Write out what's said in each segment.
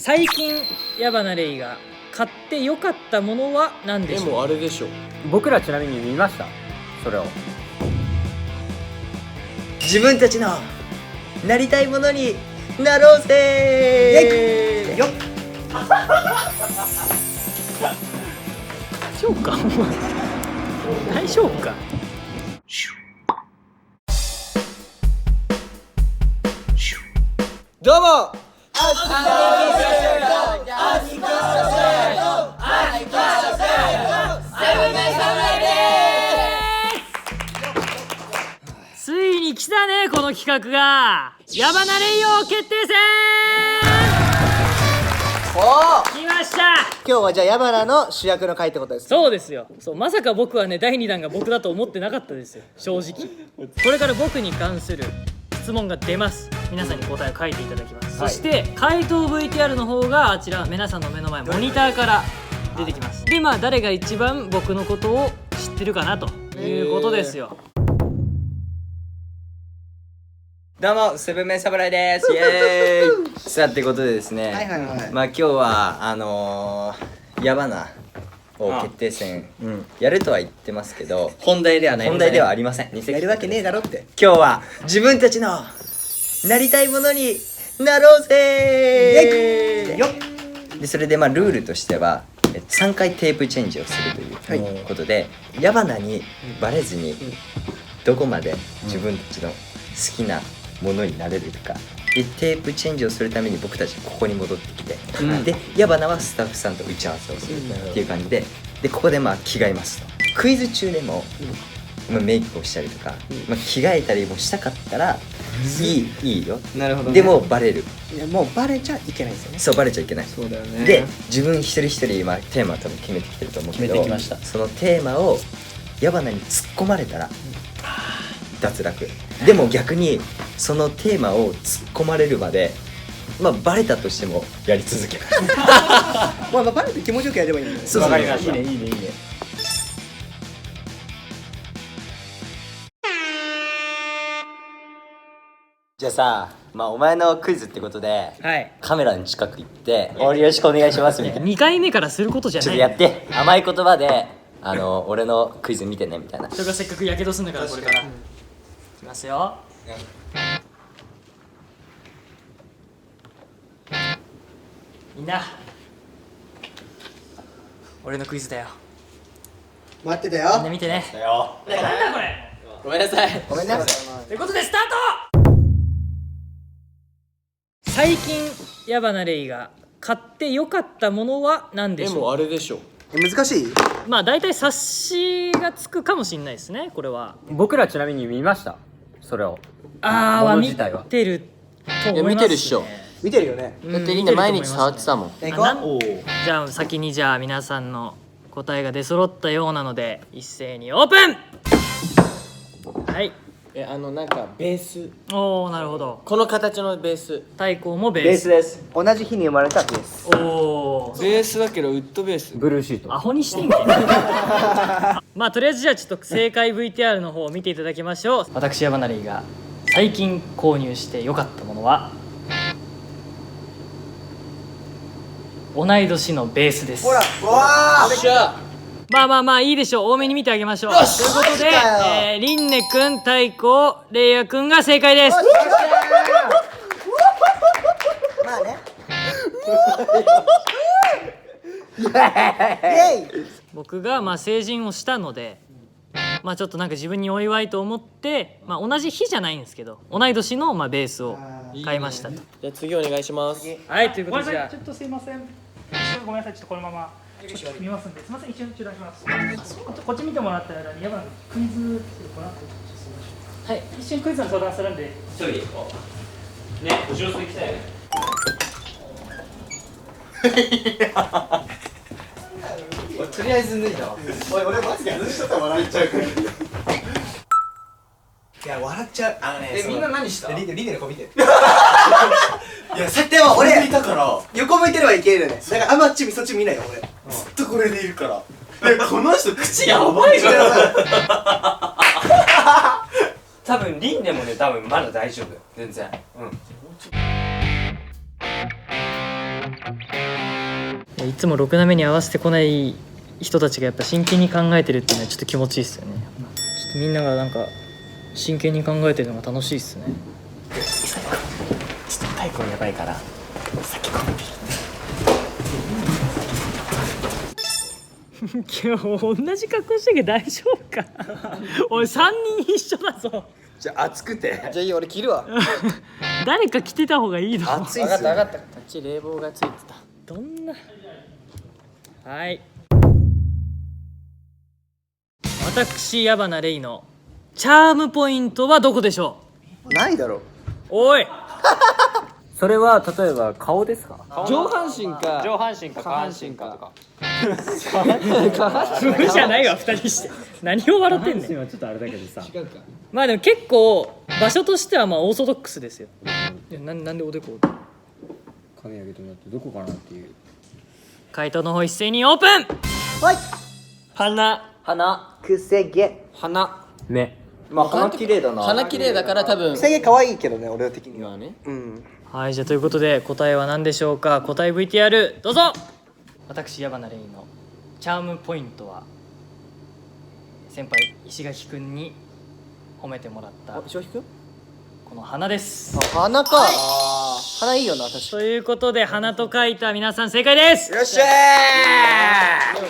最近矢花レイが買って良かったものは何でしょう。もうあれでしょ。僕らちなみに見ました、それを。自分たちのなりたいものになろうぜーよっ大丈夫か大丈夫か。どうもついに来たね、この企画が矢花レイ王決定戦。来ました。今日はじゃあ矢花の主役の回ってことです。そうですよ。そう、まさか僕はね、第2弾が僕だと思ってなかったですよ、正直。これから僕に関する質問が出ます。皆さんに答えを書いていただきます、そして回答 VTR の方があちら皆さんの目の前モニターから出てきます。で誰が一番僕のことを知ってるかなということですよ。どうもセブンメン侍です。イエーイさあってことでですね、まあ今日は矢花を決定戦やるとは言ってますけど、本題ではない。本題ではありません。やるわけねえだろって。今日は自分たちのなりたいものになろうぜーよっで、それでルールとしては3回テープチェンジをするということで、矢花にバレずにどこまで自分たちの好きなものになれるかで、テープチェンジをするために僕たちここに戻ってきて、で矢花はスタッフさんと打ち合わせをするっていう感じで、ここで着替えますと。クイズ中でもメイクをしたりとか、着替えたりもしたかったらいいよ。なるほど、ね。でもバレる。いやもうバレちゃいけないですよね。そうバレちゃいけない。そうだよね。で自分一人一人テーマ多分決めてきてると思うけど、決めてきました。そのテーマを矢花に突っ込まれたら脱落。でも逆にそのテーマを突っ込まれるまでバレたとしてもやり続ける。バレて気持ちよくやればいいんだよね。そうわかりました。いいね。じゃあさ、お前のクイズってことではい。カメラの近く行って「よろしくお願いします」みたいな。 2回目からすることじゃちょない。っとやって甘い言葉で俺のクイズ見てねみたいな。人がせっかくやけどすんだからこれから。いきますよ。みんな俺のクイズだよ。待ってたみんなよ。見てね。だよ。なんだこれ。ごめんなさい。ごめんね。ということでスタート。最近矢花レイが買って良かったものは何でしょう。もうあれでしょ。難しい？大体察しがつくかもしれないですね、これは。僕らちなみに見ました、それを。は見物自体はてると思います、ね。いや見てるっしょ。見てるよね。だってリンダ毎日触ってたもん。行こじゃあ先に皆さんの答えが出揃ったようなので一斉にオープン。はい。なんかベース。おお、なるほど。この形のベース。太鼓もベース。ベースです。う。同じ日に生まれたベース。おお。ベースだけどウッドベース。ブルーシート。アホにしてんけ。とりあえずじゃあちょっと正解 VTR の方を見ていただきましょう。私矢花レイが最近購入して良かったものは同い年のベースです。ほら、うわよっしゃ。いいでしょう。多めに見てあげましょう。ということで、りんねくん、太鼓、れいやくんが正解です。ー。まあね。イエイ。僕が成人をしたので、ちょっと自分にお祝いと思って、同じ日じゃないんですけど同い年のベースを買いましたと。じゃあ次お願いします。はい、ということでじゃあちょっとすいません。ごめんなさい、ちょっとこのまま見ますんで、すみません、一瞬中断します。こっち見てもらった間に、クイズ来てるかなって、はい、一瞬クイズの相談するんで。一人。ね、後ろ席行きたいね。とりあえず脱いだわ。俺マジで外しとったら笑っちゃうから。いや笑っちゃう。みんな何した？リネの子見て。いやでも俺だから横向いてればいけるよね。だからあんまそっち見ないよ俺。ずっとこれでいるから。この人口やばいじゃん。多分リンでもね、多分まだ大丈夫。全然。うん。いつもろくな目に合わせてこない人たちがやっぱ真剣に考えてるっていうのはちょっと気持ちいいっすよね。ちょっとみんながなんか真剣に考えてるのが楽しいっすね。ちょっと太鼓やばいから先コンビ今日同じ格好してけど大丈夫か俺3人一緒だぞ。じゃあ暑くてじゃあいいよ俺着るわ。誰か着てた方がいいの。暑いっすよ。分かった。こっち冷房がついてた。どんな。はい私矢花レイのチャームポイントはどこでしょないだろ。う。おいそれは例えば顔ですか？上半身か上半身か下半身かとか。不具じゃないわ2人して何を笑ってんねん。はちょっとあれだけどさ。まあでも結構場所としてはまあオーソドックスですよ。いやなんでおでこ髪上げてもらってどこかなっていう。回答の方一斉にオープン。はい。鼻くせ毛。鼻目。まあ鼻綺麗だな。鼻綺麗だから多分くせ毛可愛いけどね俺的には。今ねうん。はいじゃあということで答えは何でしょうか。答え VTR どうぞ。私矢花レイのチャームポイントは先輩石垣くんに褒めてもらった石垣くん？この花です。鼻か。鼻いいよな確かに。ということで花と書いた皆さん正解です。よっしゃ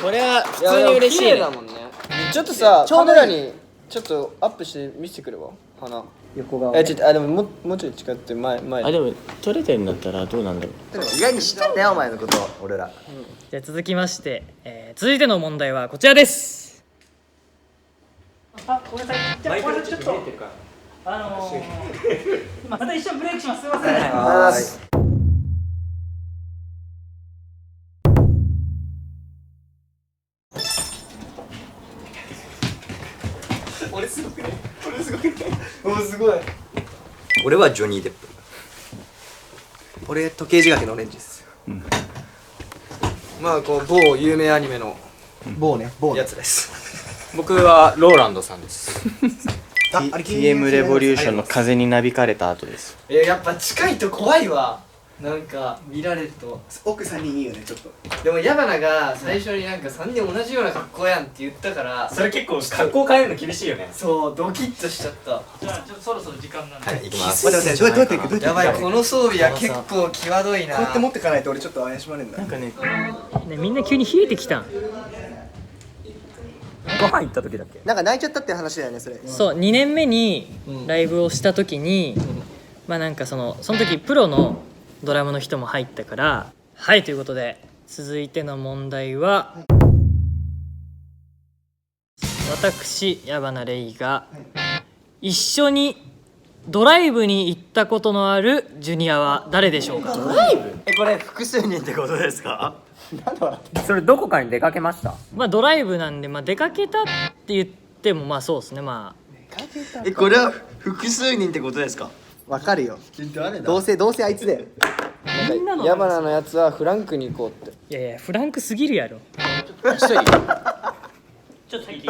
これは普通に嬉しいね。だもんね。ちょっとさカメラにちょっとアップして見せてくれば鼻。横側。ちょっとでももうちょい近って前。あでも撮れてるんだったらどうなんだろう。ー。意外に知ってんだよお前のこと俺ら。じゃあ続きまして、続いての問題はこちらです。あ、ごめんなさい。じゃあこれちょっと今また一緒にブレイクします。すいません。はーい。俺すごくね。俺すごくね。おすごい。俺はジョニー・デップ。俺時計仕掛けのオレンジです。まあこう某有名アニメの某やつです。僕はローランドさんです。あ TM レボリューションの風になびかれた後です。やっぱ近いと怖いわ。なんか見られると奥3人いいよねちょっと。でも矢花が最初になんか3人同じような格好やんって言ったからそれ結構格好変えるの厳しいよね。そうドキッとしちゃったじゃあちょっとそろそろ時間なんで。はい行きます。待って待ってどうやって行くどうやってやばいこの装備は結構際どいな。こうやって持ってかないと俺ちょっと怪しまれるんだ。なんかねね、みんな急に冷えてきたん。ご飯行った時だっけ？なんか泣いちゃったって話だよねそれ。そう2年目にライブをした時に、まあなんかその時プロのドラムの人も入ったから。はいということで続いての問題は私矢花レイが一緒にドライブに行ったことのあるジュニアは誰でしょうか。これ複数人ってことですか？それどこかに出かけました？まあドライブなんで、まあ、出かけたって言ってもまあそうですね。まあこれは複数人ってことですか？わかるよ。誰だ？どうせあいつだよ。みんなの矢花のやつはフランクに行こうって。いやいやフランクすぎるやろ。一人ちょっと聞いていい？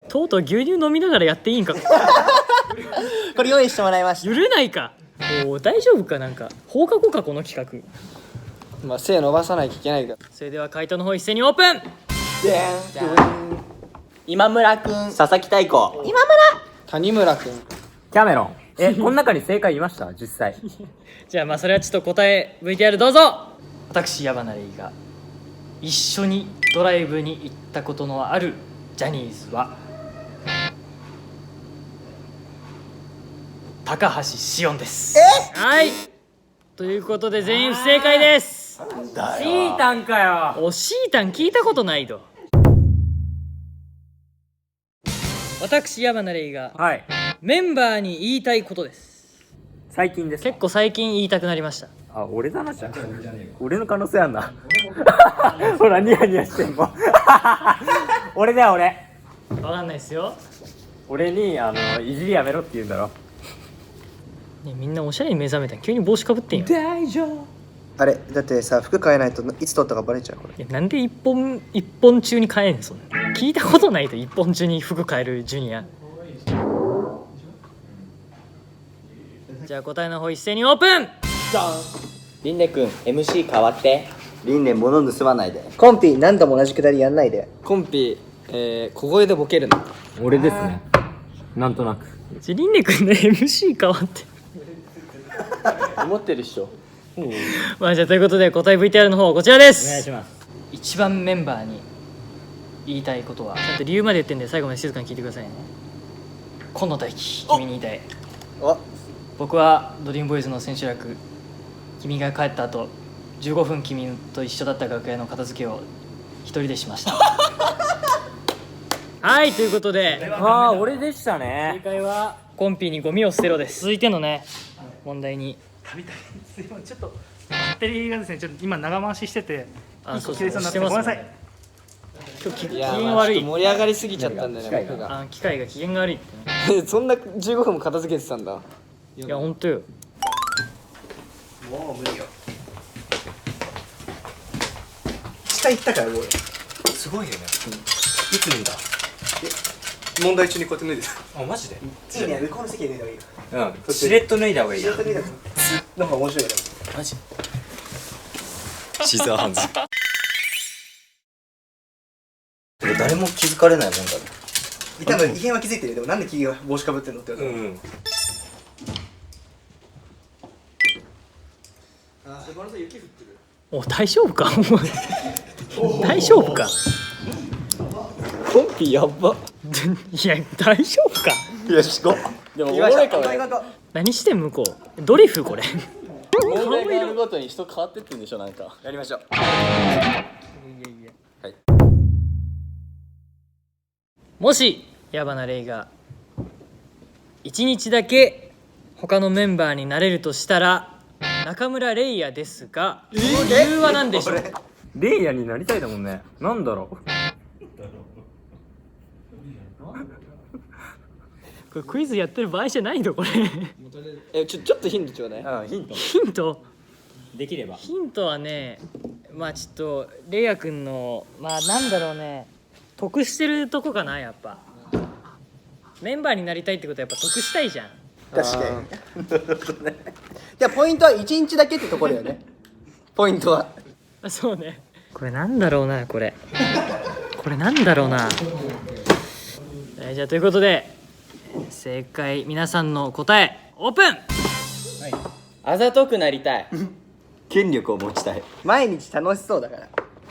とうとう牛乳飲みながらやっていいんか。これ用意してもらいまし揺れないか。おー大丈夫か。なんか放課後かこの企画。まあ背伸ばさないといけないから。それでは回答の方一斉にオープン。今村くん佐々木太鼓。谷村くん。キャメロン。この中に正解いました実際？じゃあまあそれはちょっと答え VTR どうぞ。私矢花レイが一緒にドライブに行ったことのあるジャニーズは高橋しおんです。はいということで全員不正解です。シータンかよ。おしーたん聞いたことないと。私矢花レイがはい。メンバーに言いたいことです。最近ですか？結構最近言いたくなりました。あ、俺だなじゃん。俺の可能性あんな。ほらニヤニヤしてんもん。俺だよ俺。わかんないですよ。俺にいじりやめろって言うんだろ。ね、みんなおしゃれに目覚めたん急に帽子かぶってんよ。大丈夫。あれだってさ服変えないといつ撮ったかバレちゃうこれ。いやなんで一本中に変えんのそんな。聞いたことないと一本中に服変えるジュニア。じゃあ答えの方一斉にオープン。りんねくん MC 変わって。りんね物盗まないで。コンピ何度も同じくだりやんないで。コンピ小声でボケるの。俺ですね。なんとなく。りんねくんの MC 変わって思ってるっしょ。まあじゃあということで答え VTR の方こちらですお願いします。一番メンバーに言いたいことはちゃんと理由まで言ってんで最後まで静かに聞いてくださいね。今野大輝、君に言いたい。僕はドリームボーイズの千秋楽、君が帰った後15分君と一緒だった楽屋の片付けを一人でしましたはいということでああ、俺でした正ね。解はコンピにゴミを捨てろです。続いてのね問題にすいません、ちょっとバッテリーがですね、ちょっと今長回ししてて、あ切れそうになってごめんなさい。今日機いや嫌悪い。盛り上がりすぎちゃったんだよね、僕が。機械が機嫌が悪いってね。そんな15分も片付けてたんだ。いや本当よ。下行ったからもうすごいよね。いつ脱いだ？問題中にこうやって脱いでた。あ、マジで？いいね、向こうの席で脱いだ方がいいよ。うん。しれっと脱いだ方がいいな。脱いだの方が面白いよね。マジ？シザーハンズ。誰も気づかれないもんだね。多分異変は気づいてるよ。でもなんで君が帽子かぶってんのって言われたら。ん。お大丈夫かお前大丈夫かコンピやっば。いや大丈夫かよし、行こでもおもろいかもね。何してん向こうドリフこれ問題があるごとに人変わってってんでしょ、なんか。う。やりましょう。もし矢花黎が1日だけ他のメンバーになれるとしたら中村嶺亜ですが、その理由は何でしょう。レイヤーになりたいだもんね。なんだろう。これクイズやってる場合じゃないのこれちょっとヒントちょうだい。うん、ヒント。ヒントできれば。ヒントはね、まあちょっとレイヤくんのまあなんだろうね、得してるとこかな。やっぱメンバーになりたいってことはやっぱ得したいじゃん。確かに。じゃあポイントは1日だけってところだよね。ポイントは。あそうね。これなんだろうなこれなんだろうな。じゃあということで正解、皆さんの答えオープン。あざとくなりたい。権力を持ちたい。毎日楽しそうだから。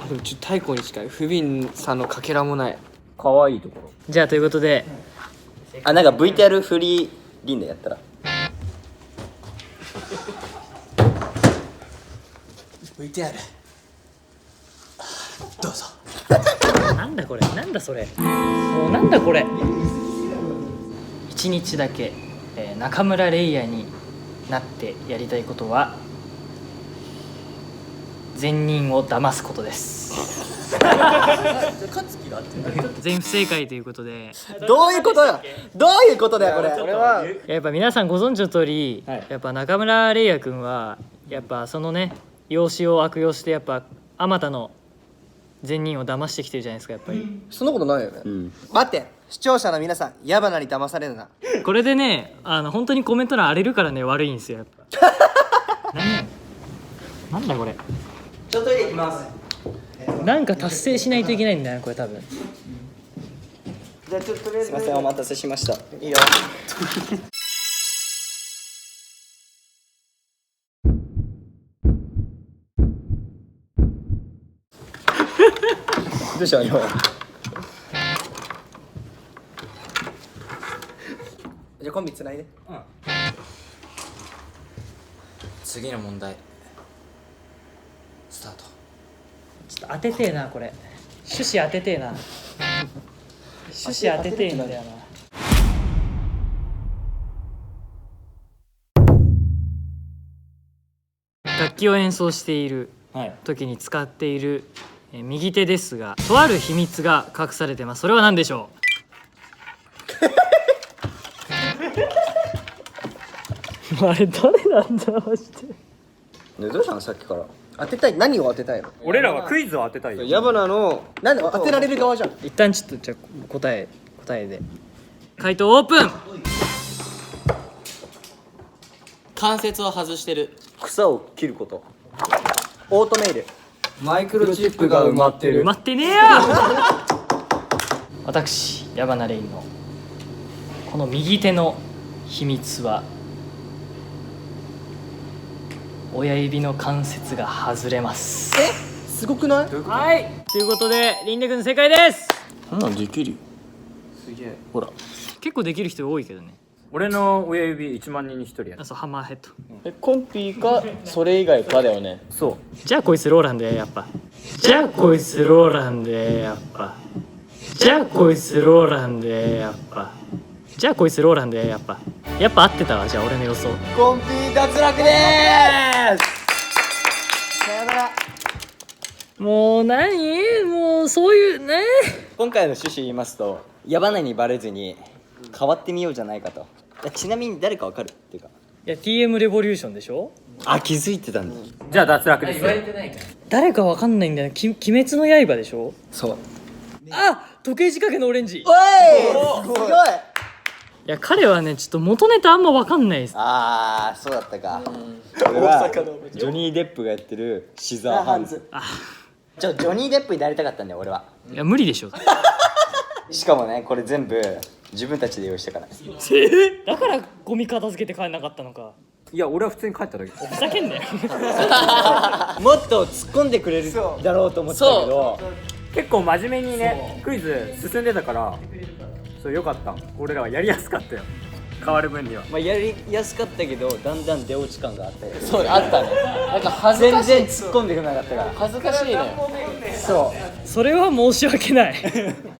でもちょっと太鼓に近い。不憫さんのかけらもない。可愛いところ。じゃあということであ、なんか VTR フリーリンでやったら。VTR。どうぞ。なんだこれ、なんだそれ、もうなんだこれ。一日だけ、中村嶺亜になってやりたいことは善人を騙すことです。全不正解ということで、どういうことよ。どういうことだよこれ。俺はやっぱ皆さんご存知の通り、やっぱ中村嶺亜くんはやっぱそのね容姿を悪用してやっぱあまたの善人を騙してきてるじゃないですか。やっぱりそんなことないよね。待って、視聴者の皆さん、矢花に騙されるな。これでね本当にコメント欄荒れるからね、悪いんですよやっぱなんだこれ、ちょっとトイレ行きます。なんか達成しないといけないんだよこれ多分。じゃあちょっととりあえず。すいません、お待たせしました。いいよ。どうした今。じゃあコンビつないで。次の問題スタート。ちょっと当ててえなこれ、趣旨当ててえな趣旨当ててえんだよな。楽器を演奏している時に使っている右手ですが、とある秘密が隠されてます。それは何でしょうあれ誰なんだマジで。ね、どうしたのさっきから。当てたい、何を当てたいの。俺らはクイズを当てたいよ。矢花のなんで当てられる側じゃん。一旦ちょっとじゃあ答えで回答オープン。関節を外してる。草を切ること。オートメール。マイクロチップが埋まってる。待ってねえよ私矢花レインのこの右手の秘密は親指の関節が外れます。すごくない？はいということでリンデ君正解です。こんなんできるよ。すげえ。ほら。結構できる人多いけどね。俺の親指1万人に1人やあ、そうハンマーヘッド。コンピーかそれ以外かだよね。そう。じゃあこいつローランでやっぱ。じゃあこいつローランでやっぱ。じゃあこいつローランでやっぱ。じゃあこいつローランでやっぱ。やっぱ合ってたわ。じゃあ俺の予想。コンピー脱落でーす。さよなら。もう何もうそういうね。今回の趣旨言いますと、矢花にバレずに変わってみようじゃないかと。ちなみに誰かわかるっていうか。いや TM レボリューションでしょ。あ、気づいてたんだ。じゃあ脱落ですよ。誰かわかんないんだよ。鬼滅の刃でしょ。そう。あ、時計仕掛けのオレンジ。いおいすごい。や彼はねちょっと元ネタあんまわかんないです。あー、そうだったか。これはジョニー・デップがやってるシザーハンズ。ジョニー・デップになりたかったんだよ俺は。いや無理でしょ。しかもね、これ全部自分たちで用意したから。だからゴミ片付けて帰んなかったのか。いや俺は普通に帰っただけ。ふざけんなよ。もっと突っ込んでくれるだろうと思ってたけど、結構真面目にねクイズ進んでたからそうよかった。俺らはやりやすかったよ。変わる分には。まあ、やりやすかったけどだんだん出落ち感があったよ。そうあったね。なんか恥ずか全しい。然突っ込んでくれなかったから。恥ずかしいね。そそれは申し訳ない。